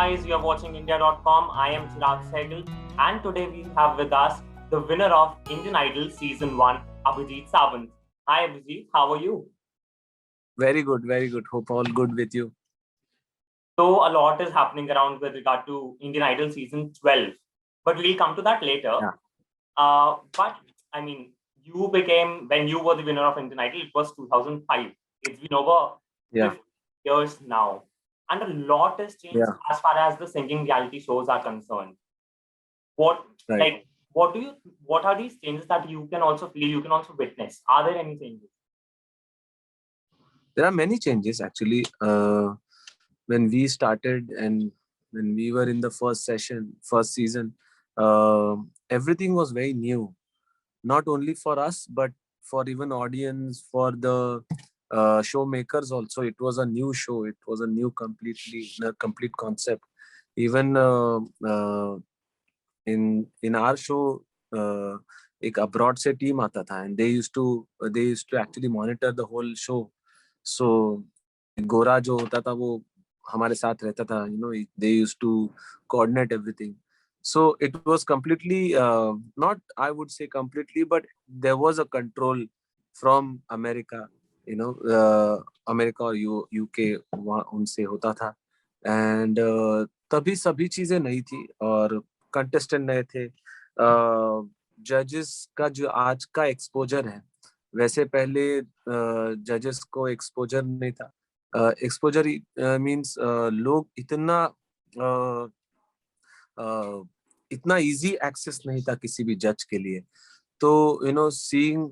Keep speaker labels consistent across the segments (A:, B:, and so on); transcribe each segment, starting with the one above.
A: guys, you're watching India.com. I am Chirag Sehgal, and today we have with us the winner of Indian Idol Season 1, Abhijit Sawant. Hi Abhijit, how are you?
B: Very good, very good. Hope all good with you.
A: So a lot is happening around with regard to Indian Idol Season 12, but we'll come to that later.
B: Yeah.
A: But I mean, you became, when you were the winner of Indian Idol, it was 2005. It's been over 50 years now. And a lot has changed as far as the singing reality shows are concerned. What are these changes that you can also feel, you can also witness? Are there any changes?
B: There are many changes actually. When we started and when we were in the first season, everything was very new. Not only for us, but for even audience, for the showmakers also. It was a new show. It was a complete concept. Even in our show, एक abroad से team आता था, and they used to actually monitor the whole show. So गोरा जो होता था वो हमारे साथ रहता था. They used to coordinate everything. So it was completely, not I would say completely, but there was a control from America. America और UK उनसे होता था. And तभी सभी चीजें नई थी और कंटेस्टेंट नए थे. जजेस का जो आज का एक्सपोजर है, वैसे पहले जजेस को एक्सपोजर नहीं था. एक्सपोजर मींस लोग इतना इजी एक्सेस नहीं था किसी भी जज के लिए. तो सीइंग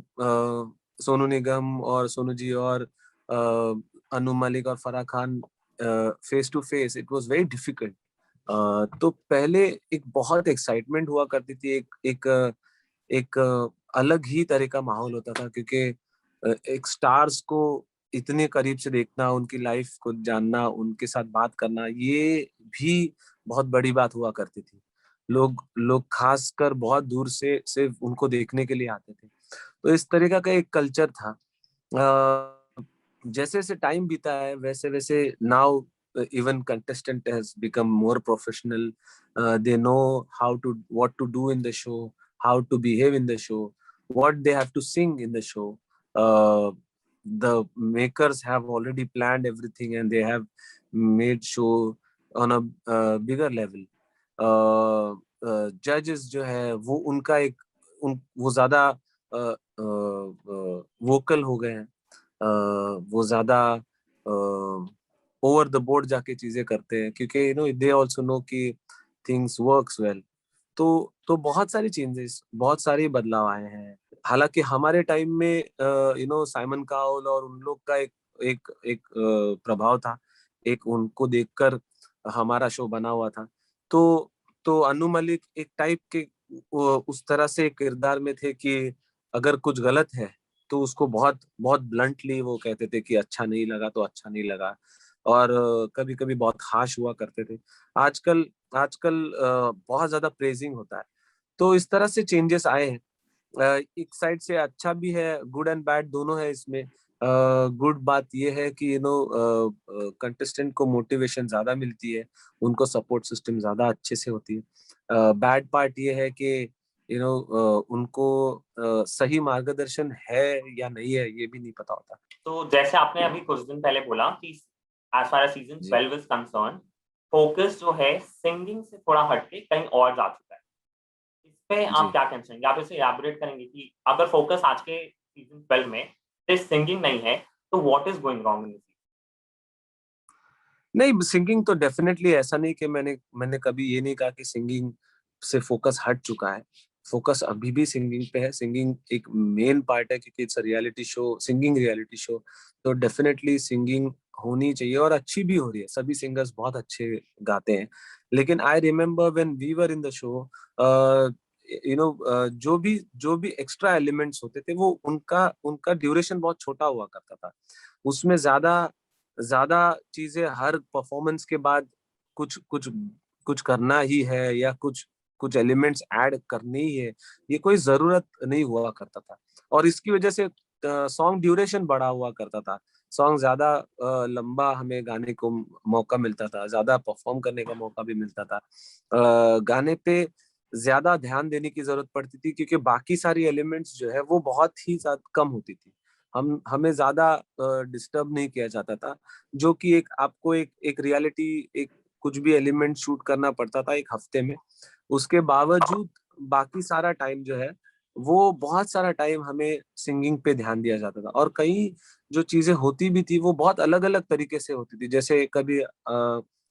B: सोनू निगम और सोनू जी और अनु मलिक और Farah Khan face to face, it was very difficult. तो पहले एक बहुत एक्साइटमेंट हुआ करती थी. एक अलग ही तरह का माहौल होता था, क्योंकि एक स्टार्स को इतने करीब से देखना, उनकी लाइफ को जानना, उनके साथ बात करना, ये भी बहुत बड़ी बात हुआ करती थी. लोग खासकर बहुत दूर से सिर्फ उनको देखने के लिए आते थे. तो इस तरीका का एक कल्चर था. जैसे जैसे टाइम बीता है, वैसे वैसे now even contestant has become more professional. They know what to do in the show, how to behave in the show, what they have to sing in the show. The makers have already planned everything and they have made show on a bigger level. Judges जो है वो उनका वो ज्यादा vocal हो गए हैं. वो ज्यादा ओवर द बोर्ड जाके चीजें करते हैं, क्योंकि दे आल्सो नो कि थिंग्स वर्क्स वेल. तो बहुत सारी चेंजेस, बहुत सारे बदलाव आए हैं. हालांकि हमारे टाइम में साइमन काउल और उन लोग का एक प्रभाव था. एक उनको देखकर हमारा शो बना हुआ था. तो अनु मलिक एक टाइप के उस तरह से किरदार में थे कि अगर कुछ गलत है तो उसको बहुत बहुत ब्लंटली वो कहते थे कि अच्छा नहीं लगा तो अच्छा नहीं लगा. और कभी कभी बहुत हाश हुआ करते थे. आजकल बहुत ज्यादा प्रेजिंग होता है. तो इस तरह से चेंजेस आए हैं. एक साइड से अच्छा भी है, गुड एंड बैड दोनों है इसमें. गुड बात ये है कि कंटेस्टेंट को मोटिवेशन ज्यादा मिलती है, उनको सपोर्ट सिस्टम ज्यादा अच्छे से होती है. बैड पार्ट ये है कि उनको सही मार्गदर्शन है या नहीं है ये भी नहीं पता होता.
A: तो जैसे आपने अभी कुछ दिन पहले बोला कि as far as season 12 is concerned, focus जो है सिंगिंग से थोड़ा हटके कहीं और जा चुका है. इस पे आप क्या कहना चाहेंगे? आप इसे एलैबोरेट करेंगे कि अगर फोकस आज के सीजन 12 में सिर्फ सिंगिंग नहीं है तो what is going wrong in this?
B: नहीं, सिंगिंग तो डेफिनेटली ऐसा नहीं कि मैंने कभी ये नहीं कहा कि सिंगिंग से फोकस हट चुका है. फोकस अभी भी सिंगिंग पे है. सिंगिंग एक मेन पार्ट है क्योंकि it's a reality show, singing reality show. तो डेफिनेटली सिंगिंग होनी चाहिए और अच्छी भी हो रही है. सभी सिंगर्स बहुत अच्छे गाते हैं. लेकिन I remember when we were in the show, जो भी एक्स्ट्रा एलिमेंट्स होते थे वो उनका ड्यूरेशन बहुत छोटा हुआ करता था. उसमें ज्यादा चीजें हर परफॉर्मेंस के बाद कुछ कुछ कुछ करना ही है या कुछ एलिमेंट्स ऐड करने ही है, ये कोई जरूरत नहीं हुआ करता था. और इसकी वजह से सॉन्ग ड्यूरेशन बढ़ा हुआ करता था. सॉन्ग ज्यादा लंबा हमें गाने को मौका मिलता था, ज्यादा परफॉर्म करने का मौका भी मिलता था। गाने पे ज्यादा ध्यान देने की जरूरत पड़ती थी क्योंकि बाकी सारी एलिमेंट्स जो है वो बहुत ही कम होती थी। हमें ज्यादा डिस्टर्ब नहीं किया जाता था, जो कि एक आपको एक रियलिटी, एक कुछ भी एलिमेंट शूट करना पड़ता था एक हफ्ते में। उसके बावजूद बाकी सारा टाइम जो है वो बहुत सारा टाइम हमें सिंगिंग पे ध्यान दिया जाता था। और कई जो चीजें होती भी थी वो बहुत अलग अलग तरीके से होती थी। जैसे कभी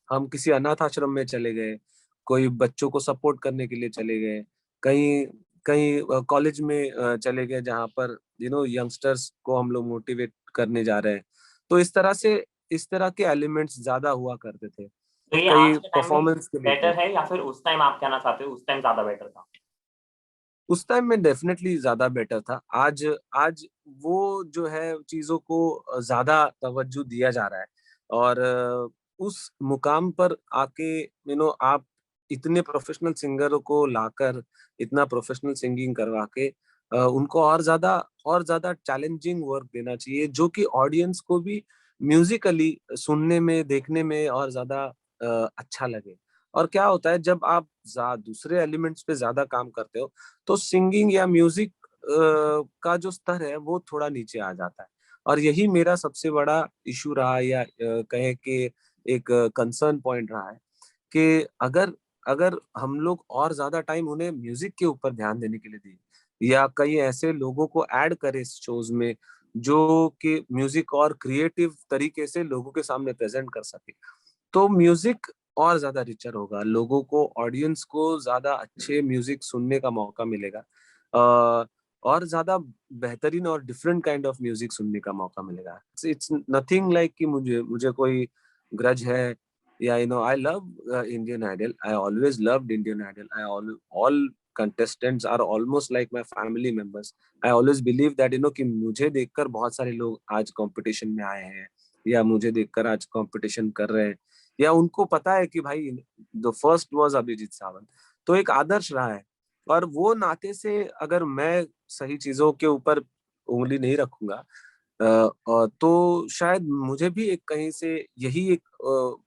B: हम किसी अनाथ आश्रम में चले गए, कोई बच्चों को सपोर्ट करने के लिए चले गए, कहीं कहीं कॉलेज में चले गए जहाँ पर यंगस्टर्स को हम लोग मोटिवेट करने जा रहे हैं। तो इस तरह के एलिमेंट्स ज्यादा हुआ करते थे
A: तो ये
B: कई
A: आज के टाइम में
B: परफॉर्मेंस के लिए।
A: बेटर है या फिर उस टाइम आप कहना चाहते हो उस टाइम ज्यादा बेटर था?
B: उस टाइम में डेफिनेटली ज्यादा बेटर था। आज आज वो जो है चीजों को ज्यादा तवज्जो दिया जा रहा है। और उस मुकाम पर आके आप इतने प्रोफेशनल सिंगरों को लाकर इतना प्रोफेशनल सिंगिंग करवा के उनको और ज्यादा चैलेंजिंग वर्क देना चाहिए, जो कि ऑडियंस को भी म्यूजिकली सुनने में, देखने में और ज्यादा अच्छा लगे। और क्या होता है जब आप दूसरे एलिमेंट्स पे ज्यादा काम करते हो तो सिंगिंग या म्यूजिक का जो स्तर है वो थोड़ा नीचे आ जाता है। और यही मेरा सबसे बड़ा इशू रहा, या कहे कि एक कंसर्न पॉइंट रहा है कि अगर अगर हम लोग और ज्यादा टाइम उन्हें म्यूजिक के ऊपर ध्यान देने के लिए दें, या कई ऐसे लोगों को ऐड करें इस शोज में जो कि म्यूजिक और क्रिएटिव तरीके से लोगों के सामने प्रेजेंट कर सके, तो म्यूजिक और ज्यादा रिचर होगा, लोगों को, ऑडियंस को ज्यादा अच्छे म्यूजिक सुनने का मौका मिलेगा। और ज्यादा बेहतरीन और डिफरेंट काइंड ऑफ म्यूजिक सुनने का मौका मिलेगा। इट्स नथिंग लाइक कि मुझे मुझे कोई ग्रज है, या I love Indian Idol, I always loved Indian Idol, I all contestants are almost like my family members. I always believe that कि मुझे देखकर बहुत सारे लोग आज कंपटीशन में आए हैं, या मुझे देखकर आज कंपटीशन कर रहे हैं, या उनको पता है कि भाई the first was Abhijeet Sawant. तो एक आदर्श रहा है। और वो नाते से अगर मैं सही चीजों के ऊपर उंगली नहीं रखूंगा तो शायद मुझे भी एक कहीं से यही एक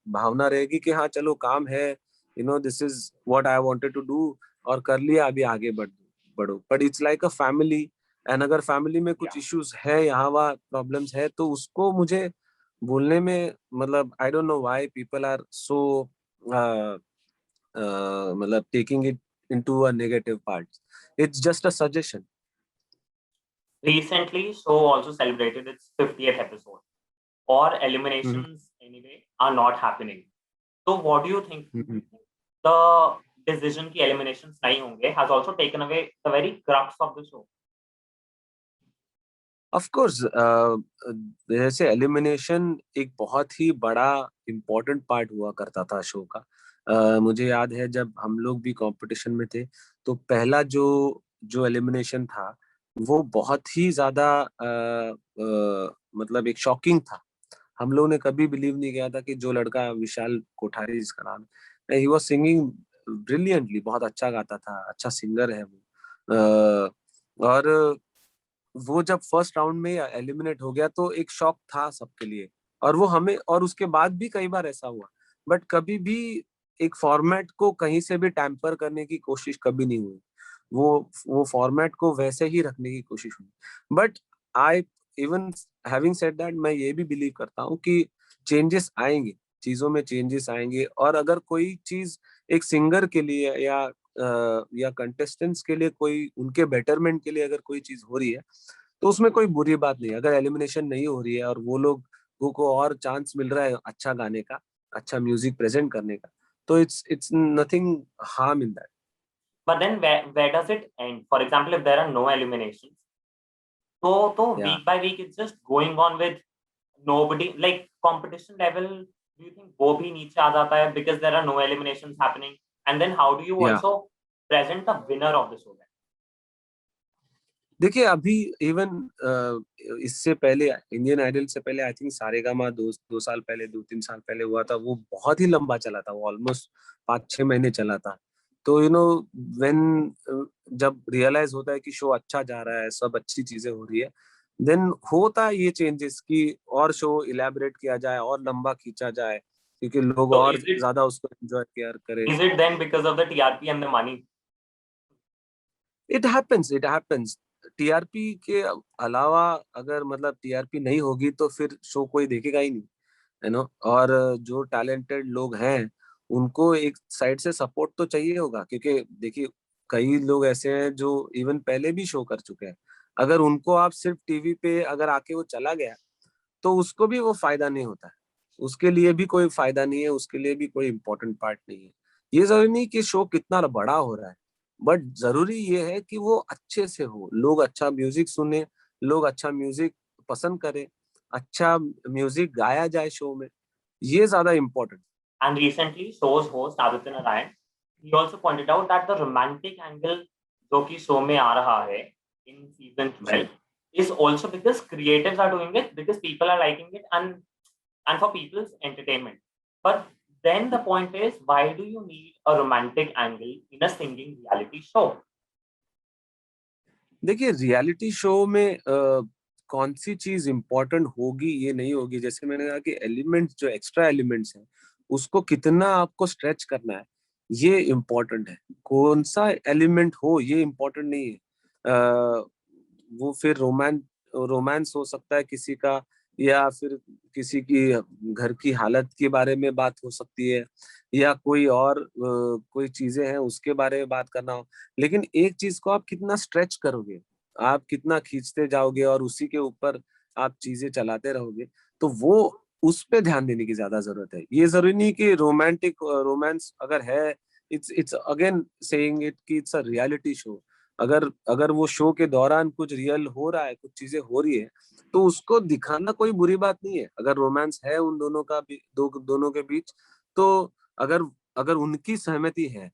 B: भावना रहेगी कि हाँ चलो काम है, this is what I wanted to do, और कर लिया, अभी आगे बढ़ो। But it's like a family. And अगर फैमिली में कुछ इश्यूज है, यहाँ वहाँ प्रॉब्लम्स है, तो उसको मुझे बोलने में, मतलब I don't know why people are so मतलब taking it into a negative part. It's just a suggestion.
A: Recently, show also celebrated its 50th episode. Or eliminations anyway are not happening. So what do you think? The decision ki eliminations nahi honge has also taken away the very crux of the show.
B: Of course जैसे elimination एक बहुत ही बड़ा important part हुआ करता था show का। मुझे याद है जब हम लोग भी कंपटीशन में थे तो पहला जो जो एलिमिनेशन था वो बहुत ही ज्यादा मतलब एक शॉकिंग था। हम लोगों ने कभी बिलीव नहीं किया था कि जो लड़का, विशाल कोठारी जिसका नाम है, ही वाज सिंगिंग ब्रिलियंटली, बहुत अच्छा गाता था, अच्छा सिंगर है वो। और वो जब फर्स्ट राउंड में एलिमिनेट हो गया तो एक शॉक था सबके लिए। और वो हमें, और उसके बाद भी कई बार ऐसा हुआ, बट कभी भी एक फॉर्मेट को कहीं से भी टैम्पर करने की कोशिश कभी नहीं हुई। वो फॉर्मेट को वैसे ही रखने की कोशिश हुई। But I even having said that, मैं ये भी बिलीव करता हूँ कि चेंजेस आएंगे, चीजों में चेंजेस आएंगे। और अगर कोई चीज एक सिंगर के लिए या कंटेस्टेंट्स के लिए, कोई उनके बेटरमेंट के लिए अगर कोई चीज हो रही है तो उसमें कोई बुरी बात नहीं है। अगर एलिमिनेशन नहीं हो रही है और वो लोगों को और चांस मिल रहा है अच्छा गाने का, अच्छा म्यूजिक प्रेजेंट करने का, तो it's nothing harm in that.
A: But then where does it end? For example, if there are no eliminations, so
B: या
A: week by week it's just going on with nobody. Like competition level, do you think वो भी नीचे आ जाता है because there are no eliminations happening? And then how do you
B: या
A: also present the winner of the show then?
B: देखिए अभी even इससे पहले, इंडियन आइडल से पहले, आई थिंक सारेगामा 2 साल पहले, 2-3 साल पहले हुआ था, वो बहुत ही लंबा चला था, वो ऑलमोस्ट 5-6 महीने चला था। तो व्हेन जब रियलाइज होता है कि शो अच्छा जा रहा है, सब अच्छी चीजें हो रही है, देन होता है ये चेंजेस कि और शो इलेबोरेट किया जाए और लंबा खींचा जाए क्योंकि लोग
A: So
B: और ज्यादा उसको एंजॉय केयर करें.
A: is it then because of the TRP and the money?
B: It happens. TRP के अलावा अगर मतलब टीआरपी नहीं होगी तो फिर शो कोई देखेगा ही नहीं, है ना. और जो टैलेंटेड लोग हैं उनको एक साइड से सपोर्ट तो चाहिए होगा क्योंकि देखिए कई लोग ऐसे हैं जो इवन पहले भी शो कर चुके हैं. अगर उनको आप सिर्फ टीवी पे अगर आके वो चला गया तो उसको भी वो फायदा नहीं होता है. उसके लिए भी कोई फायदा नहीं है, उसके लिए भी कोई इम्पोर्टेंट पार्ट नहीं है. ये जरूरी नहीं कि शो कितना बड़ा हो रहा है, बट जरूरी ये है कि वो अच्छे से हो, लोग अच्छा म्यूजिक सुने, लोग अच्छा म्यूजिक पसंद करें, अच्छा म्यूजिक गाया जाए शो में. ये ज्यादा important.
A: And recently, show's host Aditya Narayan, he also pointed out that the romantic angle जो कि शो में आ रहा है in season 12 is also because creatives are doing it because people are liking it and for people's entertainment. But then the point is, why do you need a romantic angle in a singing reality show?
B: देखिए reality show में कौन सी चीज important होगी ये नहीं होगी. जैसे मैंने कहा कि एलिमेंट्स जो एक्स्ट्रा एलिमेंट्स हैं उसको कितना आपको स्ट्रेच करना है ये इम्पोर्टेंट है. कौन सा एलिमेंट हो ये इम्पोर्टेंट नहीं है. वो फिर रोमांस हो सकता है किसी का, या फिर किसी की घर की हालत के बारे में बात हो सकती है, या कोई और कोई चीजें हैं उसके बारे में बात करना हो. लेकिन एक चीज को आप कितना स्ट्रेच करोगे, आप कितना खींचते जाओगे और उसी के ऊपर आप चीजें चलाते रहोगे, तो वो उस पे ध्यान देने की ज्यादा जरूरत है. ये जरूरी नहीं कि रोमांस अगर है, इट्स अगेन सेइंग इट कि इट्स अ रियलिटी शो. अगर अगर वो शो के दौरान कुछ रियल हो रहा है, कुछ चीजें हो रही है, तो उसको दिखाना कोई बुरी बात नहीं है. अगर रोमांस है उन दोनों का भी, दोनों के बीच, तो अगर अगर उनकी सहमति है,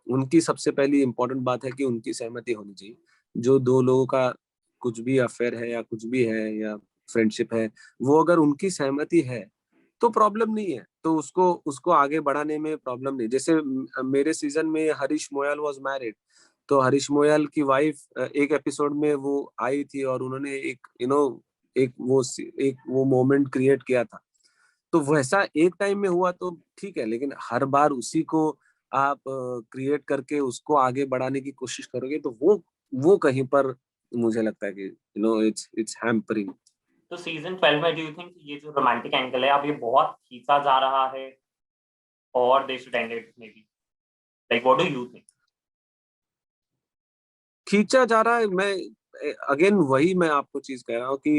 B: उनकी सबसे पहली इम्पोर्टेंट बात है कि उनकी सहमति होनी चाहिए. जो दो लोगों का कुछ भी अफेयर है या कुछ भी है या फ्रेंडशिप है, वो अगर उनकी सहमति है तो प्रॉब्लम नहीं है. तो उसको उसको आगे बढ़ाने में प्रॉब्लम नहीं. जैसे मेरे सीजन में हरीश मोयाल वाज मैरिड, तो हरीश मोयाल की वाइफ एक एपिसोड में वो आई थी और उन्होंने एक एक वो मोमेंट क्रिएट किया था. तो वैसा एक टाइम में हुआ तो ठीक है, लेकिन हर बार उसी को आप क्रिएट करके उसको आगे बढ़ाने की कोशिश करोगे तो वो कहीं पर मुझे लगता है कि इट्स हैम्परिंग.
A: तो सीजन 12 में डू यू थिंक ये जो रोमांटिक एंगल है अब ये बहुत खींचा जा रहा है और they should and it may be, like what do you think?
B: खींचा जा रहा है. मैं अगेन वही मैं आपको चीज कह रहा हूँ कि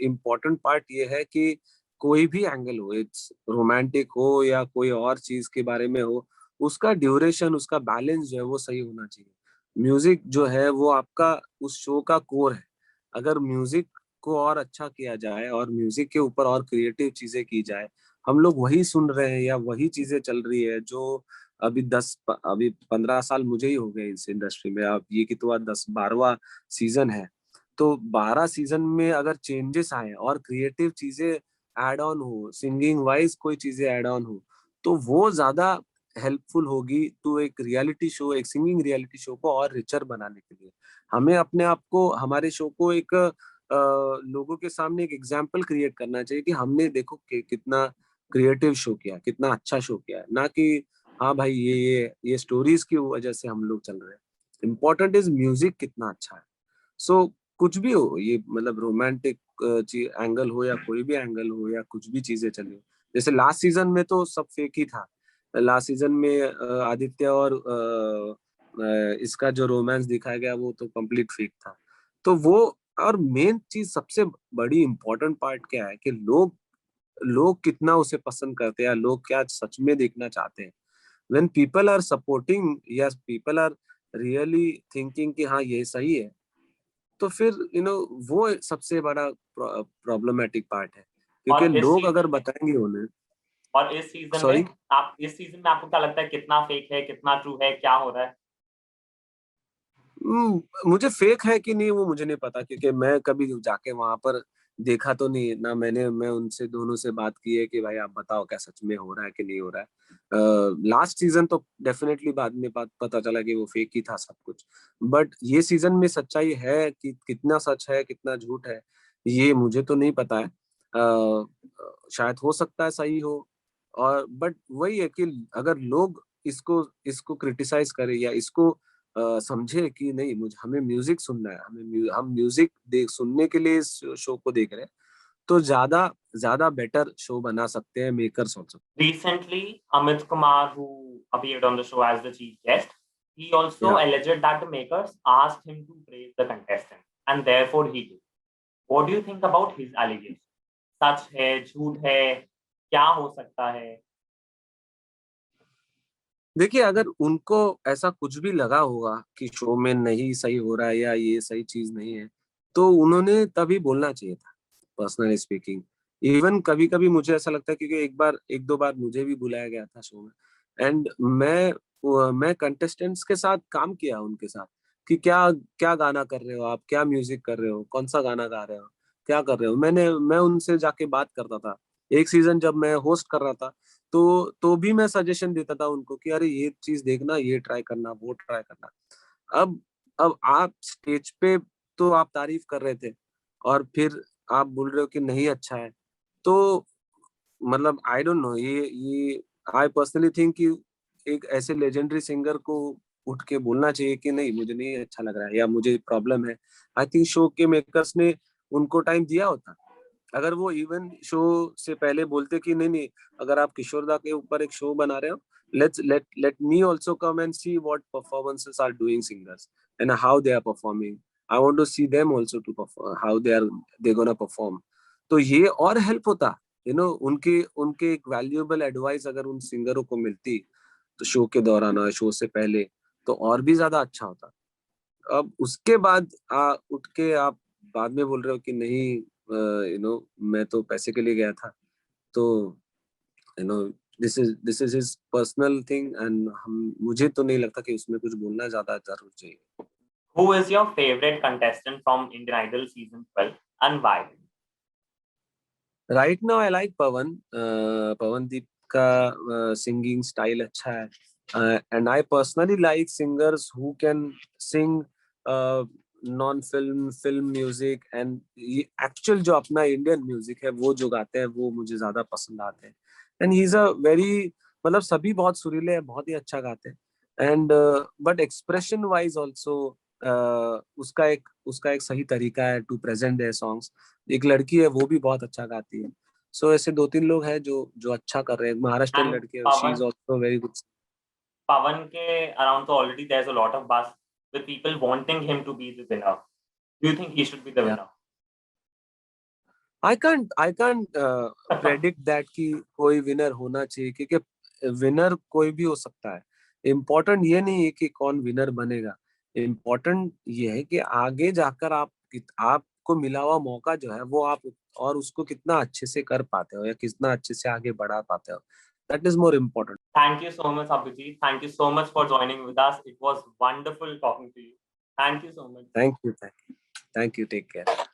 B: इम्पोर्टेंट पार्ट ये है कि कोई भी एंगल हो, इट्स रोमांटिक हो या कोई और चीज के बारे में हो, उसका ड्यूरेशन, उसका बैलेंस जो है वो सही होना चाहिए. म्यूजिक जो है वो आपका उस शो का कोर है. अगर म्यूजिक को और अच्छा किया जाए और म्यूजिक के ऊपर और क्रिएटिव चीजें की जाए, हम लोग वही सुन रहे हैं या वही चीजें चल रही है जो अभी 15 साल मुझे ही हो गए इस इंडस्ट्री में. अब ये कि तो 10-12वां सीजन है, तो 12 सीजन में अगर चेंजेस आए और क्रिएटिव चीजें ऐड ऑन हो, सिंगिंग वाइज कोई चीजें ऐड ऑन हो, तो वो ज्यादा हेल्पफुल होगी तो एक रियलिटी शो, एक सिंगिंग रियलिटी शो को और रिचर बनाने के लिए. हमें अपने आप को, हमारे शो को एक लोगों के सामने एक एग्जाम्पल क्रिएट करना चाहिए कि हमने देखो कितना क्रिएटिव शो किया, कितना अच्छा शो किया, ना कि हाँ भाई ये स्टोरीज की वजह से हम लोग चल रहे हैं. इम्पोर्टेंट इज म्यूजिक कितना अच्छा है. सो कुछ भी हो, ये मतलब रोमांटिक एंगल हो या कोई भी एंगल हो या कुछ भी चीजें चली हो. जैसे लास्ट सीजन में तो सब फेक ही था. लास्ट सीजन में आदित्य और इसका जो रोमांस दिखाया गया वो तो कंप्लीट फेक था. तो वो, और मेन चीज सबसे बड़ी इम्पोर्टेंट पार्ट क्या है कि लोग कितना उसे पसंद करते हैं, लोग क्या सच में देखना चाहते हैं. when people are supporting, yes, people are really thinking कि हाँ ये सही है, तो फिर वो सबसे बड़ा प्रॉब्लमेटिक पार्ट है क्योंकि
A: और इस
B: लोग
A: सीजन
B: अगर बताएंगे उन्हें.
A: और इस सीजन
B: सॉरी,
A: में आप इस सीजन में आपको क्या लगता है कितना फेक है कितना ट्रू है, क्या हो रहा है?
B: मुझे फेक है कि नहीं वो मुझे नहीं पता क्योंकि मैं कभी जाके वहां पर देखा तो नहीं ना. मैं उनसे दोनों से बात की है कि भाई आप बताओ क्या सच में हो रहा है कि नहीं हो रहा है. लास्ट सीजन तो डेफिनेटली बाद में पता चला कि वो फेक ही था सब कुछ. बट ये सीजन में सच्चाई है कि कितना सच है कितना झूठ है ये मुझे तो नहीं पता है, शायद हो सकता है सही हो। और बट वही है कि अगर लोग इसको इसको क्रिटिसाइज करें या इसको समझे कि नहीं, मुझे हमें म्यूजिक सुनना है, हम म्यूजिक देख सुनने के लिए इस शो को देख रहे हैं, तो ज्यादा ज्यादा बेटर शो बना सकते हैं makers also.
A: Recently, Amit Kumar, who appeared on the show as the chief guest, he also
B: या
A: alleged that the makers asked him to praise the contestant, and therefore he did. What do you think about his allegations? सच है, झूठ है, क्या हो सकता है?
B: देखिए, अगर उनको ऐसा कुछ भी लगा होगा कि शो में नहीं सही हो रहा है या ये सही चीज नहीं है, तो उन्होंने तभी बोलना चाहिए था, पर्सनली स्पीकिंग। इवन कभी कभी मुझे ऐसा लगता है, क्योंकि एक दो बार मुझे भी बुलाया गया था शो में, एंड मैं कंटेस्टेंट्स के साथ काम किया उनके साथ कि क्या क्या गाना कर रहे हो आप, क्या म्यूजिक कर रहे हो, कौन सा गाना गा रहे हो, क्या कर रहे हो। मैं उनसे जाके बात करता था। एक सीजन जब मैं होस्ट कर रहा था, तो भी मैं सजेशन देता था उनको कि अरे ये चीज देखना, ये ट्राई करना, वो ट्राई करना। अब अब आप स्टेज पे तो आप तारीफ कर रहे थे, और फिर आप बोल रहे हो कि नहीं अच्छा है, तो मतलब आई डोंट नो, ये आई पर्सनली थिंक कि एक ऐसे लेजेंडरी सिंगर को उठ के बोलना चाहिए कि नहीं, मुझे नहीं अच्छा लग रहा है या मुझे प्रॉब्लम है। आई थिंक शो के मेकर्स ने उनको टाइम दिया होता। अगर वो इवन शो से पहले बोलते कि नहीं नहीं, अगर आप किशोर दा के ऊपर एक शो बना रहे हो, let me also come and see what performances are doing singers and how they are performing, I want to see them also to perform, how they gonna perform. तो ये और हेल्प होता, उनके उनके एक वैल्यूएबल एडवाइस अगर उन सिंगरों को मिलती तो शो के दौरान और शो से पहले, तो और भी ज्यादा अच्छा होता। अब उसके बाद उठ के आप बाद में बोल रहे हो कि नहीं, मैं तो पैसे के लिए गया था, तो you know this is his personal thing, and हम मुझे तो नहीं लगता कि उसमें कुछ बोलना ज्यादा जरूर चाहिए।
A: Who is your favorite contestant from Indian Idol season 12 and why?
B: Right now I like Pawandeep का सिंगिंग स्टाइल अच्छा है, and I personally like singers who can sing non film film music, and ये एक्चुअल जो अपना Indian music है वो जो गाते हैं वो मुझे ज्यादा पसंद आते हैं। And he is a very, मतलब सभी बहुत सुरीले हैं, बहुत ही अच्छा गाते हैं, and but expression wise also उसका एक सही तरीका है टू प्रेजेंट देयर सॉन्ग्स। एक लड़की है वो भी बहुत अच्छा गाती है। सो ऐसे दो तीन लोग हैं जो जो अच्छा कर रहे हैं। महाराष्ट्रियन
A: And
B: लड़की है, she is
A: Pawan,
B: also very good.
A: Pawan ke around, so already there's a lot of buzz with people wanting him to be the winner. Do you think he should be the
B: या
A: winner?
B: I can't predict that कि कोई winner होना चाहिए, क्योंकि winner कोई भी हो सकता है। इम्पोर्टेंट ये नहीं है कि कौन विनर बनेगा, इम्पोर्टेंट ये है कि आगे जाकर आपको मिला हुआ मौका जो है वो आप और उसको कितना अच्छे से कर पाते हो या कितना अच्छे से आगे बढ़ा पाते हो, that is more important.
A: Thank you so much, Abhijit. Thank you so much for joining with us. It was wonderful talking to you. Thank you so much.
B: Thank you, thank you, take care.